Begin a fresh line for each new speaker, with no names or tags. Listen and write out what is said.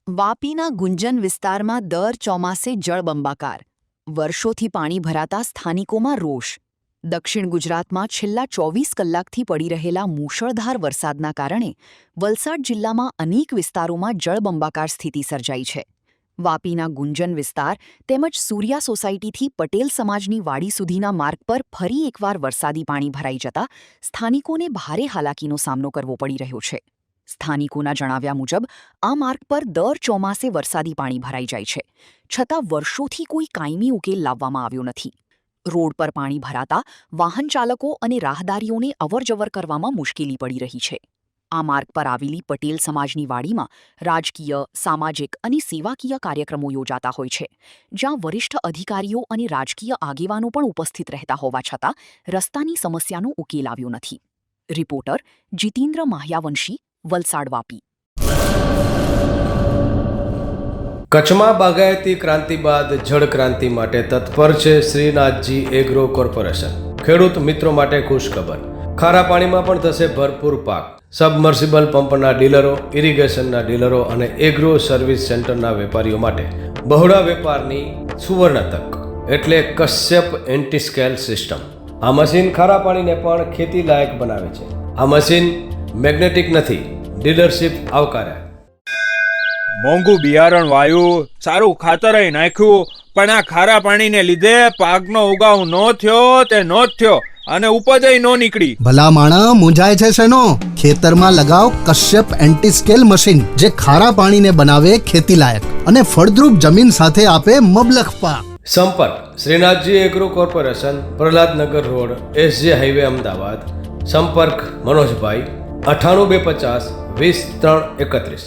વાપીના ગુંજન વિસ્તારમાં દર ચોમાસે જળબંબાકાર. વર્ષોથી પાણી ભરાતા સ્થાનિકોમાં રોષ. દક્ષિણ ગુજરાતમાં છેલ્લા 24 કલાકથી પડી રહેલા મૂશળધાર વરસાદના કારણે વલસાડ જિલ્લામાં અનેક વિસ્તારોમાં જળબંબાકાર સ્થિતિ સર્જાઈ છે. વાપીના ગુંજન વિસ્તાર તેમજ સૂર્યા સોસાયટીથી પટેલ સમાજની વાડી સુધીના માર્ગ પર ફરી એકવાર વરસાદી પાણી ભરાઈ જતા સ્થાનિકોને ભારે હાલાકીનો સામનો કરવો પડી રહ્યો છે. સ્થાનિકોના જણાવ્યા મુજબ આ માર્ગ પર દર ચોમાસે વરસાદી પાણી ભરાઈ જાય છે, છતાં વર્ષોથી કોઈ કાયમી ઉકેલ લાવવામાં આવ્યો નથી. રોડ પર પાણી ભરાતા વાહન ચાલકો અને રાહદારીઓને અવરજવર કરવામાં મુશ્કેલી પડી રહી છે. આ માર્ગ પર આવેલી પટેલ સમાજની વાડીમાં રાજકીય, સામાજિક અને સેવાકીય કાર્યક્રમો યોજાતા હોય છે, જ્યાં વરિષ્ઠ અધિકારીઓ અને રાજકીય આગેવાનો પણ ઉપસ્થિત રહેતા હોવા છતાં રસ્તાની સમસ્યાનો ઉકેલ આવ્યો નથી. રિપોર્ટર જીતેન્દ્ર માહ્યાવંશી, વલસાડ વાપી.
કચ્છમાં બાગાયતી ક્રાંતિ બાદ જળ ક્રાંતિ માટે તત્પર છે શ્રીનાથજી એગ્રો કોર્પોરેશન. ખેડૂત મિત્રો માટે ખુશખબર. ખારા પાણીમાં પણ થશે ભરપૂર પાક. સબમર્સિબલ પંપના ડીલરો, ઇરિગેશનના ડીલરો અને એગ્રો સર્વિસ સેન્ટરના વેપારીઓ માટે બહોળા વેપારની સુવર્ણ તક એટલે કશ્યપ એન્ટીસ્કેલ સિસ્ટમ. આ મશીન ખારા પાણીને પણ ખેતી લાયક બનાવે છે. આ મશીન મેગ્નેટિક નથી. ડીલરશીપ આવકાર્યા.
મોંઘું બિયારણ વાયું, સારું ખાતરય નાખ્યું, પણ આ ખારા પાણીને લીધે પાકનો ઉગાવ નો થયો તે નો જ થયો અને ઉપજય નો નીકળી.
ભલા માણા મૂંઝાય છે શેનો? ખેતરમાં લગાવ કશ્યપ એન્ટીસ્કેલ મશીન, જે ખારા પાણીને બનાવે ખેતી લાયક અને ફળદ્રુપ જમીન સાથે આપે મબલખ પાક.
સંપર્ક Shrinathji agro corporation, Prahlad Nagar road, SJ highway, Ahmedabad. સંપર્ક મનોજભાઈ 98 250 20 3 31.